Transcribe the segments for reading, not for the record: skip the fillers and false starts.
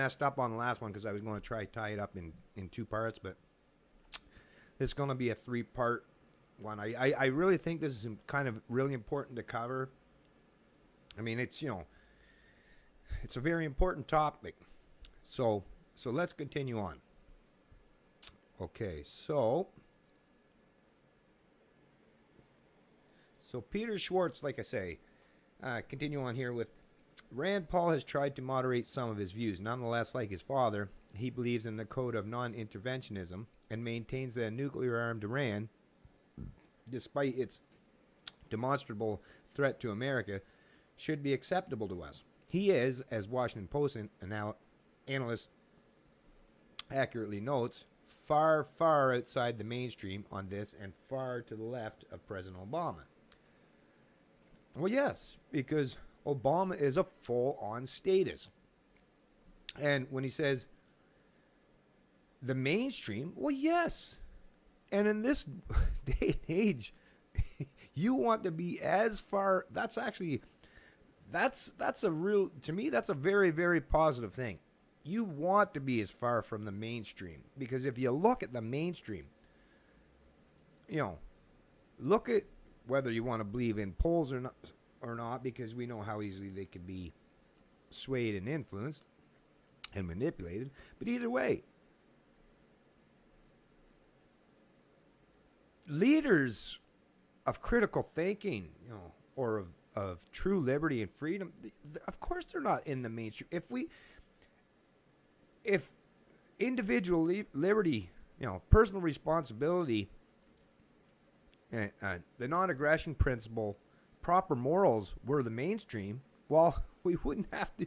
messed up on the last one because I was going to try to tie it up in 2 parts, but it's going to be a 3-part one. I really think this is kind of really important to cover. I mean, it's, it's a very important topic. So let's continue on. Okay, so Peter Schwartz, like I say, continue on here with Rand Paul has tried to moderate some of his views. Nonetheless, like his father, he believes in the code of non-interventionism and maintains that a nuclear-armed Iran, despite its demonstrable threat to America, should be acceptable to us. He is, as Washington Post analyst accurately notes, far, far outside the mainstream on this and far to the left of President Obama. Well, yes, because Obama is a full-on statist. And when he says the mainstream, well, yes. And in this day and age, you want to be as far, that's a real, to me, that's a very, very positive thing. You want to be as far from the mainstream, because if you look at the mainstream, look at whether you want to believe in polls or not, because we know how easily they can be swayed and influenced and manipulated. But either way, leaders of critical thinking, or of true liberty and freedom, of course they're not in the mainstream. If individual liberty, personal responsibility, the non-aggression principle, proper morals were the mainstream, well, we wouldn't have to,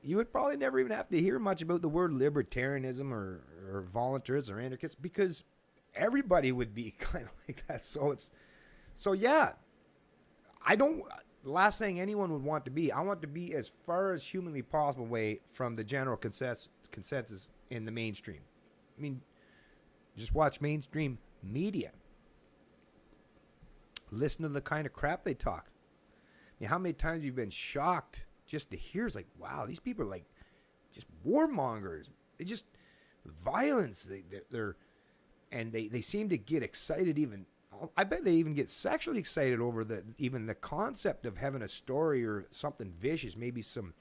you would probably never even have to hear much about the word libertarianism or voluntarism or anarchist, because everybody would be kind of like that. So yeah, the last thing anyone would want to be, I want to be as far as humanly possible away from the general consensus in the mainstream. I mean, just watch mainstream media. Listen to the kind of crap they talk. I mean, how many times you've been shocked just to hear, it's like, wow, these people are like just warmongers. They just violence. They seem to get excited even. I bet they even get sexually excited over even the concept of having a story or something vicious. Maybe some,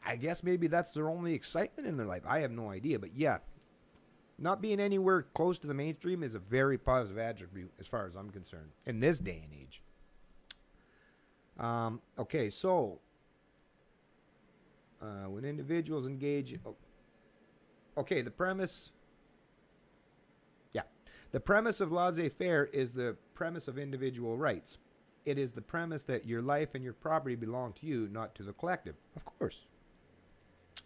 I guess maybe that's their only excitement in their life. I have no idea. But yeah, not being anywhere close to the mainstream is a very positive attribute as far as I'm concerned in this day and age. Okay, so when individuals engage... Okay, the premise... The premise of laissez-faire is the premise of individual rights. It is the premise that your life and your property belong to you, not to the collective. Of course.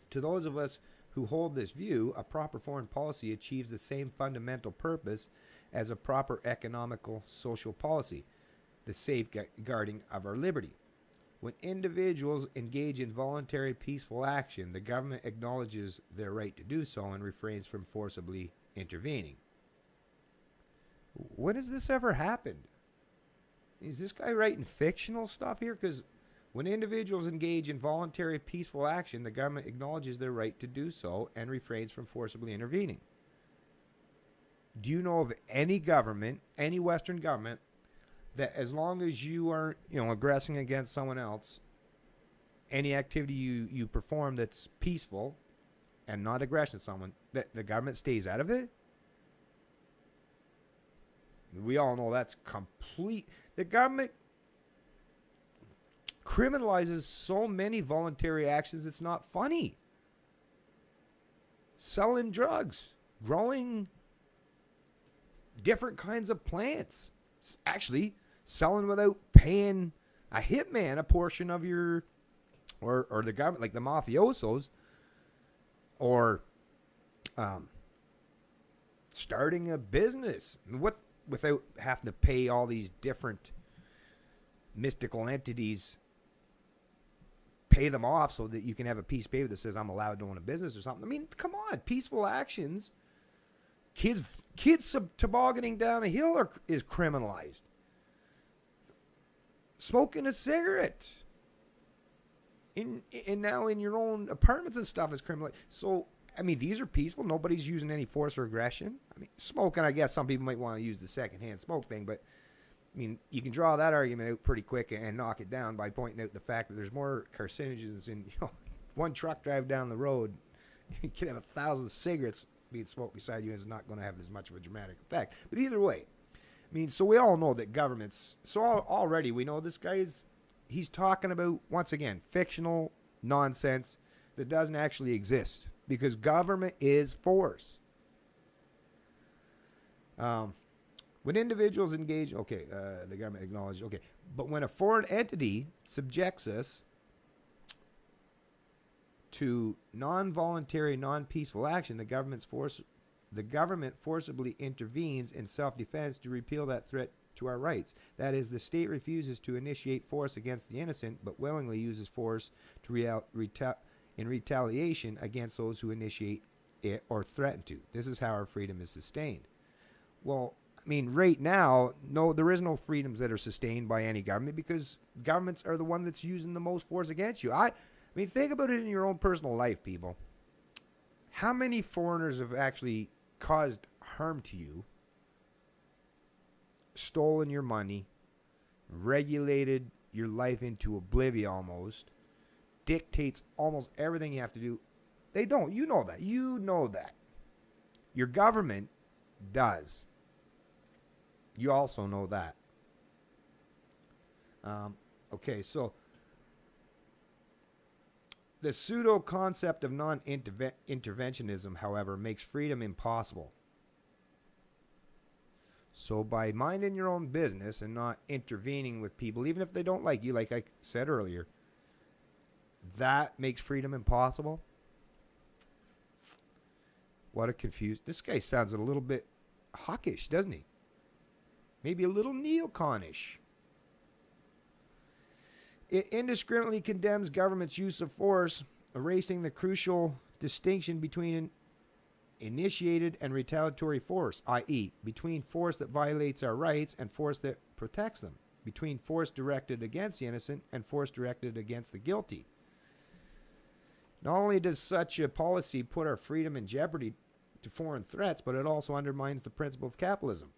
To those of us who hold this view, a proper foreign policy achieves the same fundamental purpose as a proper economical social policy, the safeguarding of our liberty. When individuals engage in voluntary peaceful action, the government acknowledges their right to do so and refrains from forcibly intervening. When has this ever happened? Is this guy writing fictional stuff here? Because when individuals engage in voluntary peaceful action, the government acknowledges their right to do so and refrains from forcibly intervening. Do you know of any government, any Western government, that as long as you aren't, aggressing against someone else, any activity you perform that's peaceful and not aggression to someone, that the government stays out of it? We all know that's complete. The government criminalizes so many voluntary actions, it's not funny. Selling drugs, growing different kinds of plants, actually selling without paying a hitman a portion of your, or the government, like the mafiosos, or starting a business. Without having to pay all these different mystical entities, pay them off so that you can have a piece of paper that says I'm allowed to own a business or something. I mean, come on, peaceful actions. Kids tobogganing down a hill is criminalized. Smoking a cigarette. And now in your own apartments and stuff is criminal. So, I mean, these are peaceful. Nobody's using any force or aggression. I mean, smoking, I guess some people might want to use the secondhand smoke thing, but I mean, you can draw that argument out pretty quick and knock it down by pointing out the fact that there's more carcinogens in, one truck drive down the road. You can have 1,000 cigarettes being smoked beside you, and it's not going to have as much of a dramatic effect. But either way, I mean, so we all know that governments, already we know this guy he's talking about, once again, fictional nonsense that doesn't actually exist, because government is force. When individuals engage, the government acknowledges, but when a foreign entity subjects us to non-voluntary, non-peaceful action, the government forcibly intervenes in self-defense to repeal that threat to our rights. That is, the state refuses to initiate force against the innocent, but willingly uses force to in retaliation against those who initiate it or threaten to. This is how our freedom is sustained. Well, I mean, right now, no, there is no freedoms that are sustained by any government, because governments are the one that's using the most force against you. I mean, think about it in your own personal life, people. How many foreigners have actually caused harm to you, stolen your money, regulated your life into oblivion almost, dictates almost everything you have to do? They don't. You know that. You know that. Your government does. You also know that. So the pseudo concept of non-interventionism, however, makes freedom impossible. So by minding your own business and not intervening with people, even if they don't like you, like I said earlier, that makes freedom impossible. What a confused... This guy sounds a little bit hawkish, doesn't he? Maybe a little neoconish. It indiscriminately condemns government's use of force, erasing the crucial distinction between initiated and retaliatory force, i.e., between force that violates our rights and force that protects them, between force directed against the innocent and force directed against the guilty. Not only does such a policy put our freedom in jeopardy to foreign threats, but it also undermines the principle of capitalism,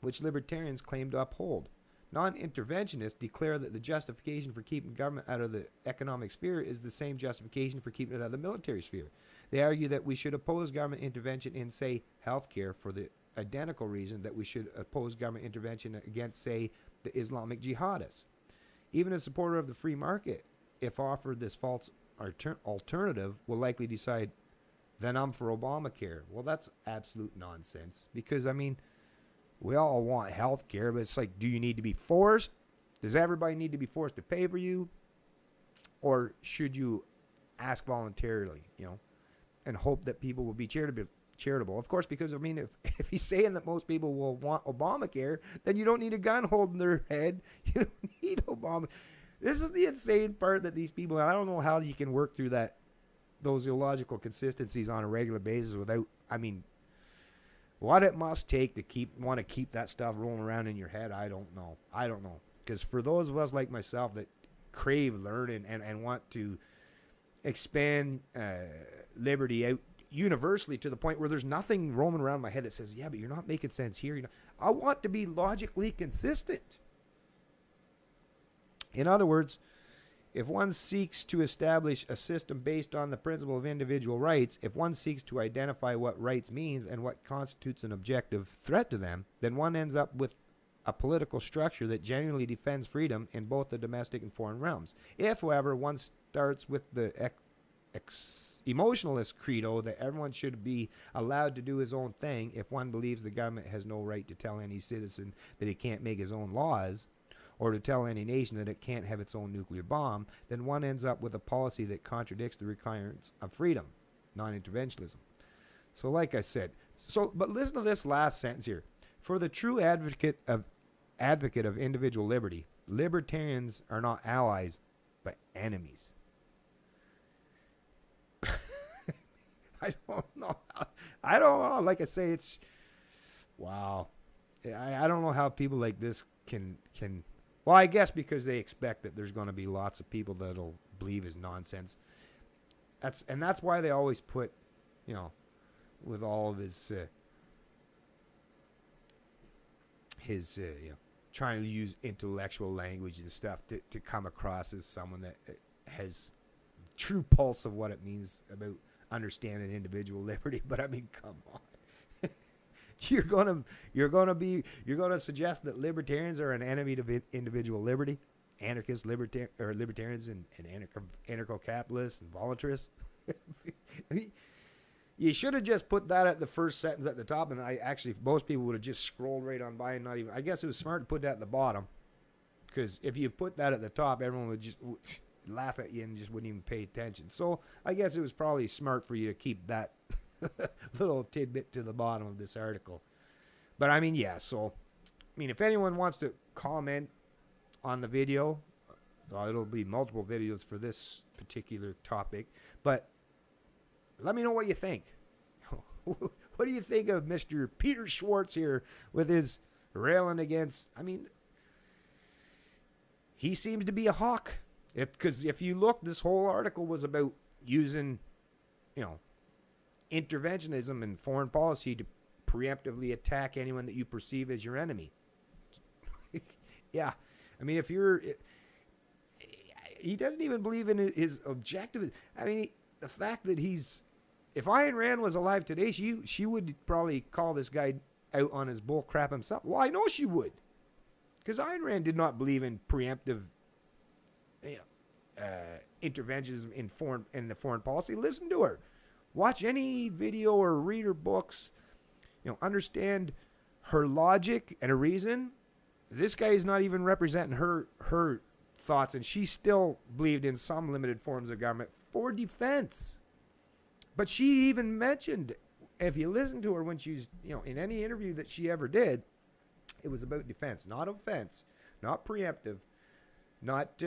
which libertarians claim to uphold. Non-interventionists declare that the justification for keeping government out of the economic sphere is the same justification for keeping it out of the military sphere. They argue that we should oppose government intervention in, say, healthcare for the identical reason that we should oppose government intervention against, say, the Islamic jihadists. Even a supporter of the free market, if offered this false alternative, will likely decide, then I'm for Obamacare. Well, that's absolute nonsense, because, I mean, we all want health care, but it's like, do you need to be forced? Does everybody need to be forced to pay for you? Or should you ask voluntarily, and hope that people will be charitable? Of course, because, I mean, if he's saying that most people will want Obamacare, then you don't need a gun holding their head. You don't need Obama. This is the insane part that these people, I don't know how you can work through those illogical consistencies on a regular basis without, I mean, what it must take to want to keep that stuff rolling around in your head, I don't know. Because for those of us like myself that crave learning and want to expand liberty out universally to the point where there's nothing roaming around my head that says, yeah, but you're not making sense here. I want to be logically consistent. In other words, if one seeks to establish a system based on the principle of individual rights, if one seeks to identify what rights means and what constitutes an objective threat to them, then one ends up with a political structure that genuinely defends freedom in both the domestic and foreign realms. If, however, one starts with the emotionalist credo that everyone should be allowed to do his own thing, if one believes the government has no right to tell any citizen that he can't make his own laws, or to tell any nation that it can't have its own nuclear bomb, then one ends up with a policy that contradicts the requirements of freedom, non-interventionism. So like I said, but listen to this last sentence here. For the true advocate of individual liberty, libertarians are not allies, but enemies. I don't know. Like I say, it's, wow. I don't know how people like this can Well, I guess because they expect that there's going to be lots of people that'll believe his nonsense. That's why they always put, with all of his trying to use intellectual language and stuff to come across as someone that has true pulse of what it means about understanding individual liberty. But I mean, come on. You're gonna suggest that libertarians are an enemy to individual liberty, anarchists, libertarians, and anarcho-capitalists and voluntarists. I mean, you should have just put that at the first sentence at the top, and most people would have just scrolled right on by and not even. I guess it was smart to put that at the bottom, because if you put that at the top, everyone would just laugh at you and just wouldn't even pay attention. So I guess it was probably smart for you to keep that little tidbit to the bottom of this article. But I mean, yeah, so I mean, if anyone wants to comment on the video, well, it'll be multiple videos for this particular topic, but let me know what you think. What do you think of Mr. Peter Schwartz here with his railing against, I mean, he seems to be a hawk. Because if you look, this whole article was about using, interventionism and foreign policy to preemptively attack anyone that you perceive as your enemy. Yeah. I mean, he doesn't even believe in his objective. I mean, the fact that if Ayn Rand was alive today, she would probably call this guy out on his bull crap himself. Well, I know she would. Because Ayn Rand did not believe in preemptive interventionism in the foreign policy. Listen to her. Watch any video or read her books. Understand her logic and her reason. This guy is not even representing her thoughts, and she still believed in some limited forms of government for defense. But she even mentioned, if you listen to her when she's, in any interview that she ever did, it was about defense, not offense, not preemptive, not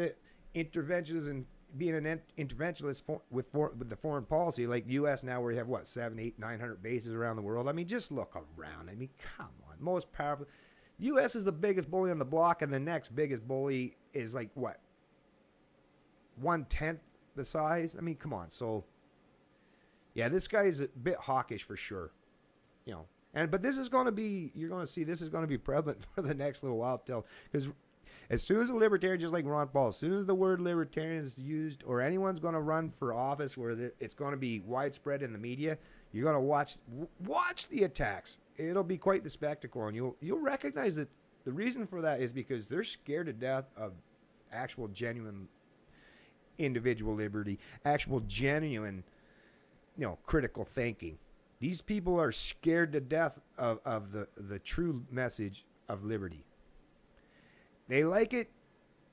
interventionism, being an interventionist with the foreign policy, like the U.S. now, where you have 700, 800, 900 bases around the world. I mean, just look around. I mean, come on, most powerful. The U.S. is the biggest bully on the block, and the next biggest bully is 1/10 the size. I mean, come on. So, yeah, this guy is a bit hawkish for sure, but this is going to be, you're going to see, this is going to be prevalent for the next little while, because as soon as a libertarian, just like Ron Paul, as soon as the word libertarian is used, or anyone's going to run for office where it's going to be widespread in the media, you're going to watch the attacks. It'll be quite the spectacle, and you'll recognize that the reason for that is because they're scared to death of actual genuine individual liberty, actual genuine, critical thinking. These people are scared to death of the true message of liberty. They like it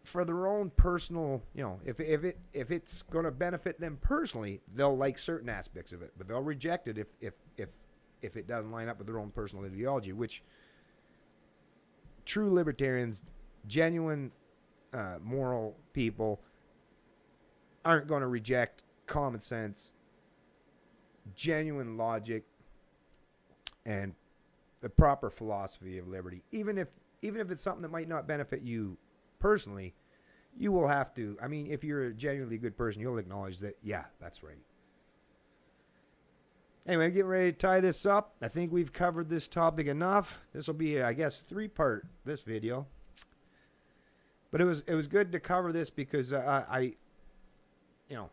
for their own personal, if it's going to benefit them personally, they'll like certain aspects of it, but they'll reject it if it doesn't line up with their own personal ideology, which true libertarians, genuine moral people, aren't going to reject common sense, genuine logic, and the proper philosophy of liberty. Even if it's something that might not benefit you personally, you will have to. I mean, if you're a genuinely good person, you'll acknowledge that, yeah, that's right. Anyway, getting ready to tie this up. I think we've covered this topic enough. This will be, I guess, 3-part, this video. But it was good to cover this because I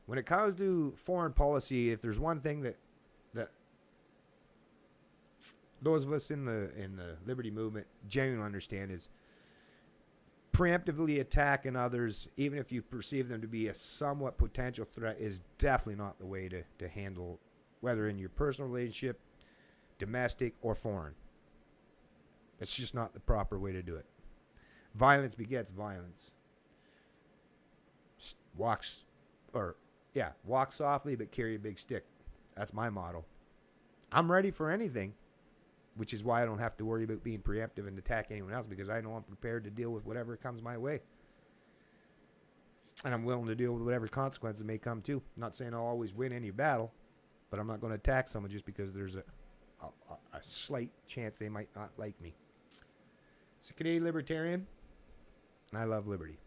when it comes to foreign policy, if there's one thing that those of us in the liberty movement genuinely understand, is preemptively attacking others, even if you perceive them to be a somewhat potential threat, is definitely not the way to handle, whether in your personal relationship, domestic, or foreign. It's just not the proper way to do it. Violence begets violence. Walk softly, but carry a big stick. That's my motto. I'm ready for anything, which is why I don't have to worry about being preemptive and attack anyone else, because I know I'm prepared to deal with whatever comes my way. And I'm willing to deal with whatever consequences may come too. I'm not saying I'll always win any battle, but I'm not going to attack someone just because there's a slight chance they might not like me. It's a Canadian Libertarian. I love liberty.